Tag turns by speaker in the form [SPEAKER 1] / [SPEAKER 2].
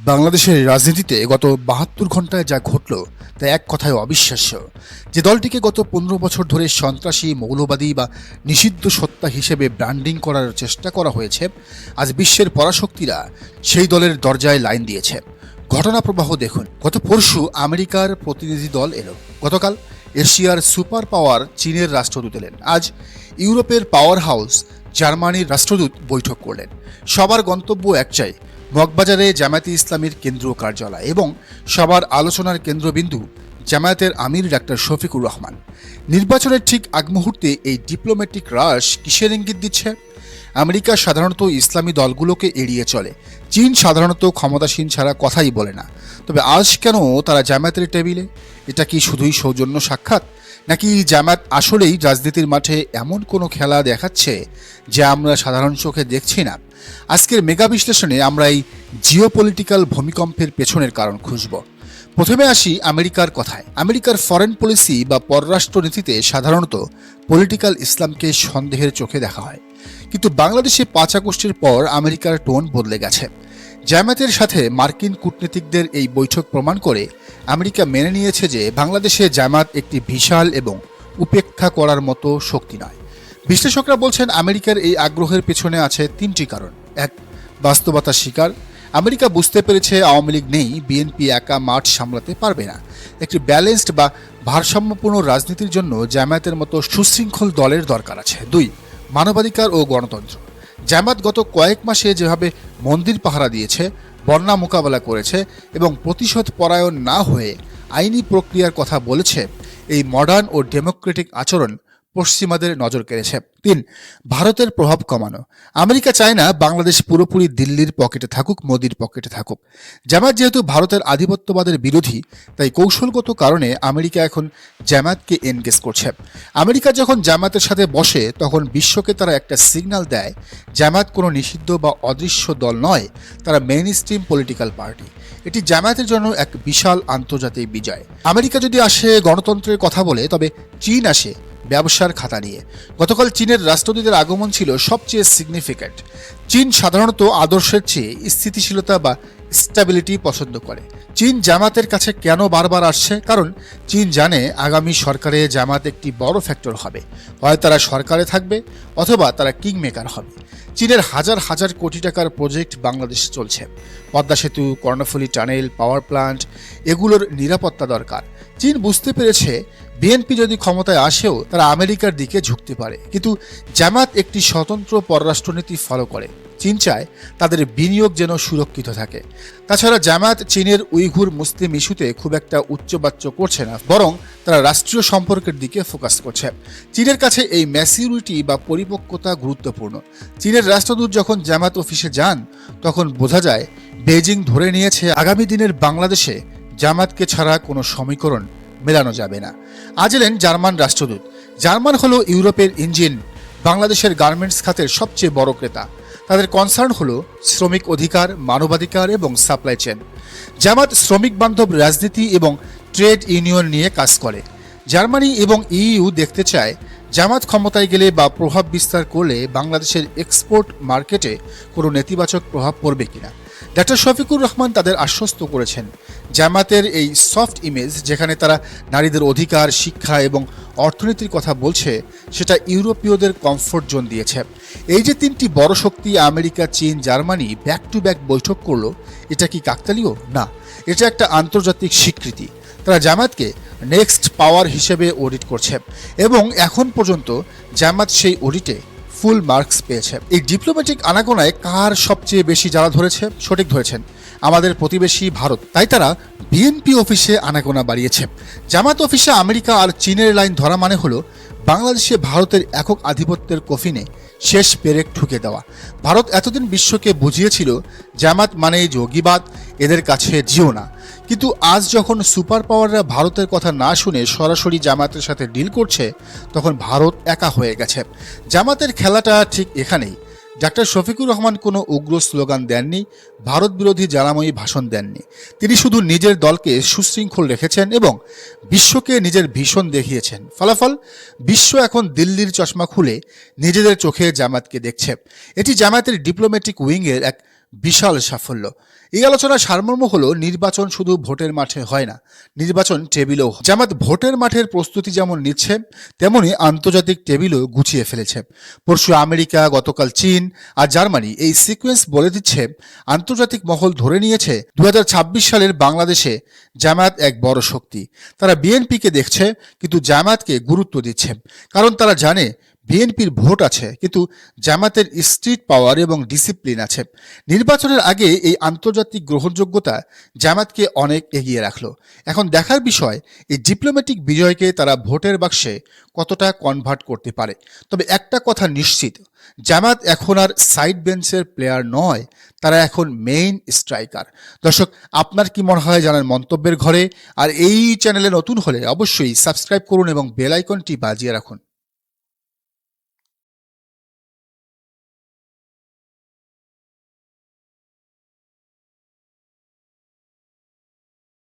[SPEAKER 1] বাংলাদেশের রাজনীতিতে গত ৭২ ঘন্টায় যা ঘটল তা এক কথায় অবিশ্বাস্য। যে দলটিকে গত ১৫ বছর ধরে সন্ত্রাসী, মৌলবাদী বা নিষিদ্ধ সত্তা হিসেবে ব্র্যান্ডিং করার চেষ্টা করা হয়েছে, আজ বিশ্বের পরাশক্তিরা সেই দলের দরজায় লাইন দিয়েছে। ঘটনা প্রবাহ দেখুন। গত পরশু আমেরিকার প্রতিনিধি দল এলো, গতকাল এশিয়ার সুপার পাওয়ার চীনের রাষ্ট্রদূত এলেন, আজ ইউরোপের পাওয়ার হাউস জার্মানির রাষ্ট্রদূত বৈঠক করলেন। সবার গন্তব্য একটাই, মগবাজারে জামায়াতে ইসলামীর কেন্দ্রীয় কার্যালয় এবং সবার আলোচনার কেন্দ্রবিন্দু জামায়াতের আমির ডাক্তার শফিকুর রহমান। নির্বাচনের ঠিক আগ মুহূর্তে এই ডিপ্লোম্যাটিক রাশ কিসের ইঙ্গিত দিচ্ছে? আমেরিকা সাধারণত ইসলামী দলগুলোকে এড়িয়ে চলে, চীন সাধারণত ক্ষমতাসীন ছাড়া কথাই বলে না। তবে আজ কেন তারা জামায়াতের টেবিলে? এটা কি শুধুই সৌজন্য সাক্ষাৎ, নাকি জামায়াত আসলেই রাজনীতির মাঠে এমন কোনো খেলা দেখাচ্ছে যা আমরা সাধারণ চোখে দেখছি না? আজকের মেগা বিশ্লেষণে আমরা এই জিওপলিটিক্যাল ভূমিকম্পের পেছনের কারণ খুঁজব। প্রথমে আসি আমেরিকার কথায়। আমেরিকার ফরেন পলিসি বা পররাষ্ট্রনীতিতে সাধারণত পলিটিক্যাল ইসলামকে সন্দেহের চোখে দেখা হয়, কিন্তু বাংলাদেশে ৫ আগস্টের পর আমেরিকার টোন বদলে গেছে। জামায়াতের সাথে মার্কিন কূটনীতিকদের এই বৈঠক প্রমাণ করে আমেরিকা মেনে নিয়েছে যে বাংলাদেশে জামায়াত একটি বিশাল এবং উপেক্ষা করার মতো শক্তি নয়। বিশ্লেষকরা বলছেন আমেরিকার এই আগ্রহের পেছনে আছে ৩টি কারণ। এক, বাস্তবতা স্বীকার। আমেরিকা বুঝতে পেরেছে আওয়ামী লীগ নেই, বিএনপি একা মাঠ সামলাতে পারবে না। একটি ব্যালেন্সড বা ভারসাম্যপূর্ণ রাজনীতির জন্য জামায়াতের মতো সুশৃঙ্খল দলের দরকার আছে। ২, মানবাধিকার ও গণতন্ত্র। জামায়াত গত কয়েক মাসে যেভাবে মন্দির পাহারা দিয়েছে, বন্যা মোকাবেলা করেছে এবং প্রতিশোধ পরায়ণ না হয়ে আইনি প্রক্রিয়ার কথা বলেছে, এই মডার্ন ও ডেমোক্রেটিক আচরণ পশ্চিমাদের নজর কেড়েছে। ৩, ভারতের প্রভাব কমানো। আমেরিকা চায় না বাংলাদেশ পুরোপুরি দিল্লির পকেটে থাকুক, মোদির পকেটে থাকুক। জামায়াত যেহেতু ভারতের আধিপত্যবাদের বিরোধী, তাই কৌশলগত কারণে আমেরিকা এখন জামায়াতকে এনগেজ করছে। আমেরিকা যখন জামায়াতের সাথে বসে, তখন বিশ্বকে তারা একটা সিগন্যাল দেয়, জামায়াত কোনো নিষিদ্ধ বা অদৃশ্য দল নয়, তারা মেইন স্ট্রিম পলিটিক্যাল পার্টি। এটি জামায়াতের জন্য এক বিশাল আন্তর্জাতিক বিজয়। আমেরিকা যদি আসে গণতন্ত্রের কথা বলে, তবে চীন আসে ব্যবসার খাতা নিয়ে। গতকাল চীনের রাষ্ট্রদূতের আগমন ছিল সবচেয়ে সিগনিফিক্যান্ট। চীন সাধারণত আদর্শের চেয়ে স্থিতিশীলতা বা স্ট্যাবিলিটি পছন্দ করে। চীন জামাতের কাছে কেন বারবার আসছে? কারণ চীন জানে আগামী সরকারে জামাত একটি বড় ফ্যাক্টর হবে। হয় তারা সরকারে থাকবে, অথবা তারা কিং মেকার হবে। চীনের হাজার হাজার কোটি টাকার প্রজেক্ট বাংলাদেশে চলছে। পদ্মা সেতু, কর্ণফুলী টানেল, পাওয়ার প্ল্যান্ট, এগুলোর নিরাপত্তা দরকার। চীন বুঝতে পেরেছে বিএনপি যদি ক্ষমতায় আসেও তারা আমেরিকার দিকে ঝুঁকতে পারে, কিন্তু জামাত একটি স্বতন্ত্র পররাষ্ট্রনীতি ফলো করে। চীন চায় তাদের বিনিয়োগ যেন সুরক্ষিত থাকে। তাছাড়া জামায়াত চীনের উইঘুর মুসলিম ইস্যুতে খুব একটা উচ্চবাচ্য করছে না, বরং তারা রাষ্ট্রীয় সম্পর্কের দিকে ফোকাস করছে। চীনের কাছে এই ম্যাচিউরিটি বা পরিপক্কতা গুরুত্বপূর্ণ। চীনের রাষ্ট্রদূত যখন জামায়াত অফিসে যান, তখন বোঝা যায় বেইজিং ধরে নিয়েছে আগামী দিনের বাংলাদেশে জামায়াতকে ছাড়া কোনো সমীকরণ মেলানো যাবে না। আজ এলেন জার্মান রাষ্ট্রদূত। জার্মান হলো ইউরোপের ইঞ্জিন, বাংলাদেশের গার্মেন্টস খাতের সবচেয়ে বড় ক্রেতা। তাদের কনসার্ন হলো শ্রমিক অধিকার, মানবাধিকার এবং সাপ্লাই চেন। জামায়াত শ্রমিক বান্ধব রাজনীতি এবং ট্রেড ইউনিয়ন নিয়ে কাজ করে। জার্মানি এবং ইইউ দেখতে চায় জামায়াত ক্ষমতায় গেলে বা প্রভাব বিস্তার করলে বাংলাদেশের এক্সপোর্ট মার্কেটে কোনো নেতিবাচক প্রভাব পড়বে কিনা। ডাক্তার শফিকুর রহমান তাদের আশ্বস্ত করেছেন, জামায়াতের এই সফট ইমেজ, যেখানে তারা নারীদের অধিকার, শিক্ষা এবং অর্থনীতির কথা বলছে, সেটা ইউরোপীয়দের কমফোর্ট জোন দিয়েছে। এই যে 3টি বড় শক্তি আমেরিকা, চীন, জার্মানি ব্যাক টু ব্যাক বৈঠক করলো, এটা কি কাকতালীয়? না, এটা একটা আন্তর্জাতিক স্বীকৃতি। তারা জামায়াতকে নেক্সট পাওয়ার হিসেবে অডিট করছে এবং এখন পর্যন্ত জামায়াত সেই অডিটে ফুল মার্কস পেয়েছে। এই ডিপ্লোম্যাটিক আনাগোনায় কার সবচেয়ে বেশি জ্বালা ধরেছে? সঠিক ধরেছেন, আমাদের প্রতিবেশী ভারত। তাই তারা বিএনপি অফিসে আনাগোনা বাড়িয়েছে। জামায়াত অফিসে আমেরিকা আর চীনের লাইন ধরা মানে হলো বাংলাদেশে ভারতের একক আধিপত্যের কফিনে শেষ পেরেক ঠুকে দেওয়া। ভারত এতদিন বিশ্বকে বুঝিয়েছিল জামায়াত মানেই জঙ্গিবাদ, এদের কাছে জিও না। কিন্তু আজ যখন সুপার পাওয়াররা ভারতের কথা না শুনে সরাসরি জামায়াতের সাথে ডিল করছে, তখন ভারত একা হয়ে গেছে। জামায়াতের খেলাটা ঠিক এখানেই। ডাক্তার শফিকুর রহমান কোনো উগ্র স্লোগান দেননি, ভারত বিরোধী জ্বালাময়ী ভাষণ দেননি। তিনি শুধু নিজের দলকে সুশৃঙ্খল রেখেছেন এবং বিশ্বকে নিজের ভীষণ দেখিয়েছেন। ফলাফল, বিশ্ব এখন দিল্লির চশমা খুলে নিজেদের চোখে জামায়াতকে দেখছে। এটি জামায়াতের ডিপ্লোম্যাটিক উইংয়ের এক বিশাল সাফল্য। এই আলোচনার সারমর্ম হলো নির্বাচন শুধু ভোটের মাঠে হয় না, নির্বাচন টেবিলেও হয়। জামাত ভোটের মাঠের প্রস্তুতি যেমন নিচ্ছে, তেমনি আন্তর্জাতিক টেবিলও গুছিয়ে ফেলেছে। পরশু আমেরিকা, গতকাল চীন আর জার্মানি, এই সিকোয়েন্স বলে দিচ্ছে আন্তর্জাতিক মহল ধরে নিয়েছে 2026 সালের বাংলাদেশে জামায়াত এক বড় শক্তি। তারা বিএনপিকে দেখছে কিন্তু জামায়াতকে গুরুত্ব দিচ্ছে, কারণ তারা জানে বিএনপির ভোট আছে কিন্তু জামাতের স্ট্রিট পাওয়ার এবং ডিসিপ্লিন আছে। নির্বাচনের আগে এই আন্তর্জাতিক গ্রহণযোগ্যতা জামাতকে অনেক এগিয়ে রাখলো। এখন দেখার বিষয় এই ডিপ্লোম্যাটিক বিজয়কে তারা ভোটের বাক্সে কতটা কনভার্ট করতে পারে। তবে একটা কথা নিশ্চিত, জামাত এখন আর সাইড বেঞ্চের প্লেয়ার নয়, তারা এখন মেইন স্ট্রাইকার। দর্শক, আপনার কি মনে হয় জানান মন্তব্যের ঘরে। আর এই চ্যানেলে নতুন হলে অবশ্যই সাবস্ক্রাইব করুন এবং বেল আইকনটি বাজিয়ে রাখুন।